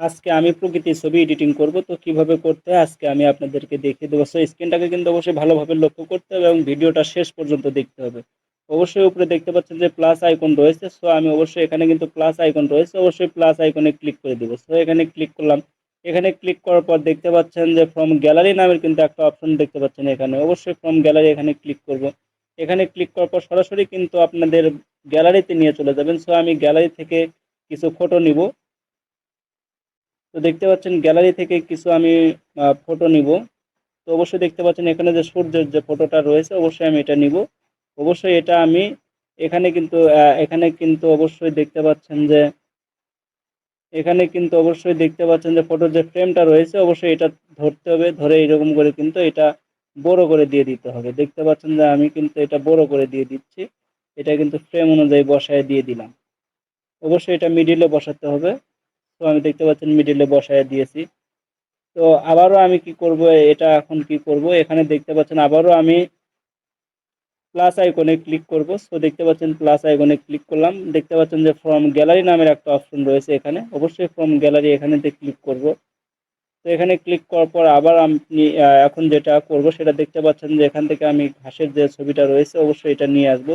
আজকে আমি প্রকৃতির ছবি এডিটিং করব, তো কিভাবে করতে হয় আজকে আমি আপনাদেরকে দেখিয়ে দেবো। সো স্ক্রিনটাকে কিন্তু অবশ্যই ভালোভাবে লক্ষ্য করতে হবে এবং ভিডিওটা শেষ পর্যন্ত দেখতে হবে। অবশ্যই উপরে দেখতে পাচ্ছেন যে প্লাস আইকন রয়েছে, সো আমি অবশ্যই এখানে কিন্তু প্লাস আইকন রয়েছে, অবশ্যই প্লাস আইকনে ক্লিক করে দিব। সো এখানে ক্লিক করলাম। এখানে ক্লিক করার পর দেখতে পাচ্ছেন যে ফ্রম গ্যালারি নামের কিন্তু একটা অপশন দেখতে পাচ্ছেন, এখানে অবশ্যই ফ্রম গ্যালারি এখানে ক্লিক করব। এখানে ক্লিক করার পর সরাসরি কিন্তু আপনাদের গ্যালারিতে নিয়ে চলে যাবেন। সো আমি গ্যালারি থেকে কিছু ফটো নিব। তো দেখতে পাচ্ছেন গ্যালারি থেকে কিছু আমি ফটো নিব। তো অবশ্যই দেখতে পাচ্ছেন এখানে যে সূর্যের যে ফটোটা রয়েছে, অবশ্যই আমি এটা নিব। অবশ্যই এটা আমি এখানে কিন্তু অবশ্যই দেখতে পাচ্ছেন যে ফটোর যে ফ্রেমটা রয়েছে, অবশ্যই এটা ধরতে হবে, ধরে এরকম করে কিন্তু এটা বড় করে দিয়ে দিতে হবে। দেখতে পাচ্ছেন যে আমি কিন্তু এটা বড় করে দিয়ে দিচ্ছি, এটা কিন্তু ফ্রেম অনুযায়ী বসায় দিয়ে দিলাম। অবশ্যই এটা মিডিলে বসাতে হবে। তো আমি দেখতে পাচ্ছেন মিডিলে বসায় দিয়েছি। তো আবারও আমি কি করব, এটা এখন কি করব, এখানে দেখতে পাচ্ছেন আবারও আমি প্লাস আইকনে ক্লিক করব। সো দেখতে পাচ্ছেন প্লাস আইকনে ক্লিক করলাম, দেখতে পাচ্ছেন যে ফ্রম গ্যালারি নামের একটা অপশন রয়েছে এখানে, অবশ্যই ফ্রম গ্যালারি এখানেতে ক্লিক করব। তো এখানে ক্লিক করার পর আবার আপনি এখন যেটা করব সেটা দেখতে পাচ্ছেন যে এখান থেকে আমি ঘাসের যে ছবিটা রয়েছে অবশ্যই এটা নিয়ে আসব।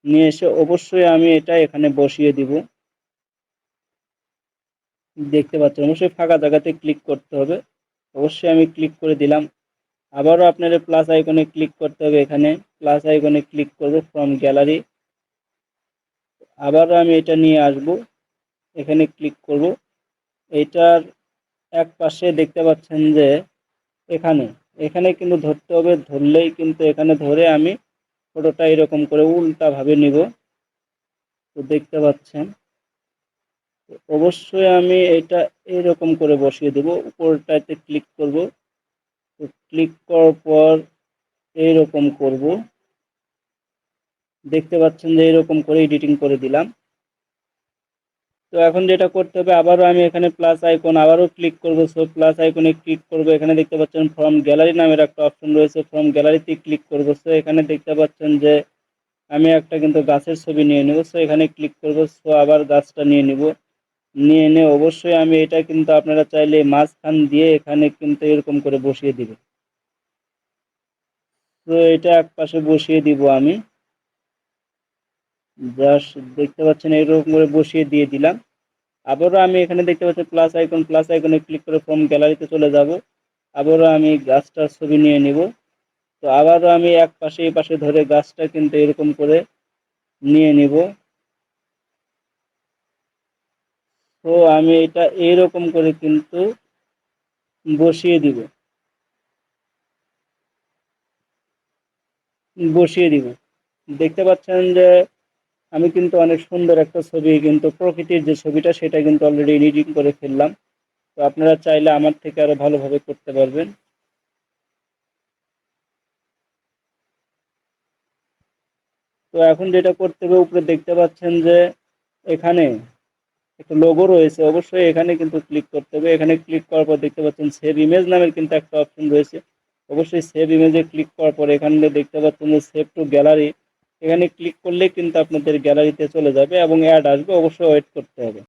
নিয়ে এসে অবশ্যই আমি এটা এখানে বসিয়ে দিব। দেখতে পাচ্ছেন অবশ্যই ফাঁকা জায়গাতে ক্লিক করতে হবে, অবশ্যই আমি ক্লিক করে দিলাম। আবারও আপনার প্লাস আইকনে ক্লিক করতে হবে, এখানে প্লাস আইকনে ক্লিক করব ফ্রম গ্যালারি। আবারও আমি এটা নিয়ে আসব, এখানে ক্লিক করব। এটার এক পাশে দেখতে পাচ্ছেন যে এখানে এখানে কিন্তু ধরতে হবে, ধরলেই কিন্তু এখানে ধরে আমি ফটোটা এরকম করে উল্টাভাবে নিব। তো দেখতে পাচ্ছেন অবশ্যই আমি এটা এরকম করে বসিয়ে দেব, উপরটাতে ক্লিক করব। তো ক্লিক করার পর এইরকম করব, দেখতে পাচ্ছেন যে এরকম করে এডিটিং করে দিলাম। তো এখন যেটা করতে হবে আবারও আমি এখানে প্লাস আইকন আবারও ক্লিক করব। সো প্লাস আইকনে ক্লিক করব, এখানে দেখতে পাচ্ছেন ফ্রম গ্যালারি নামের একটা অপশন রয়েছে, ফ্রম গ্যালারিতে ক্লিক করব। সো এখানে দেখতে পাচ্ছেন যে আমি একটা কিন্তু গাছের ছবি নিয়ে নেব। সো এখানে ক্লিক করব। সো আবার গাছটা নিয়ে নিব, নিয়ে এনে অবশ্যই আমি এটা কিন্তু আপনারা চাইলে মাঝখান দিয়ে এখানে কিন্তু এরকম করে বসিয়ে দিবেন। তো এটা এক পাশে বসিয়ে দিব আমি, জাস্ট দেখতে পাচ্ছেন এরকম করে বসিয়ে দিয়ে দিলাম। আবারও আমি এখানে দেখতে পাচ্ছি প্লাস আইকনে ক্লিক করে ফ্রম গ্যালারিতে চলে যাব। আবারও আমি গাছটার ছবি নিয়ে নিব। তো আবারও আমি এক পাশে এই পাশে ধরে গাছটা কিন্তু এরকম করে নিয়ে নিব। তো আমি এটা এইরকম করে কিন্তু বসিয়ে দিব, বসিয়ে দিব। দেখতে পাচ্ছেন যে আমি কিন্তু অনেক সুন্দর একটা ছবি, কিন্তু প্রকৃতির যে ছবিটা সেটা কিন্তু অলরেডি এডিটিং করে ফেললাম। তো আপনারা চাইলে আমার থেকে আরো ভালোভাবে করতে পারবেন। তো এখন যেটা করতে হবে, উপরে দেখতে পাচ্ছেন যে এখানে একটা লোগো রয়েছে, অবশ্যই এখানে কিন্তু ক্লিক করতে হবে। এখানে ক্লিক করার পর দেখতে পাচ্ছেন সেভ ইমেজ নামের কিন্তু একটা অপশন রয়েছে, অবশ্যই সেভ ইমেজে ক্লিক করার পর এখানে দেখতে পাচ্ছেন যে সেভ টু গ্যালারি, এখানে ক্লিক করলে কিন্তু আপনাদের গ্যালারিতে চলে যাবে এবং অ্যাড আসবে, অবশ্যই ওয়েট করতে হবে।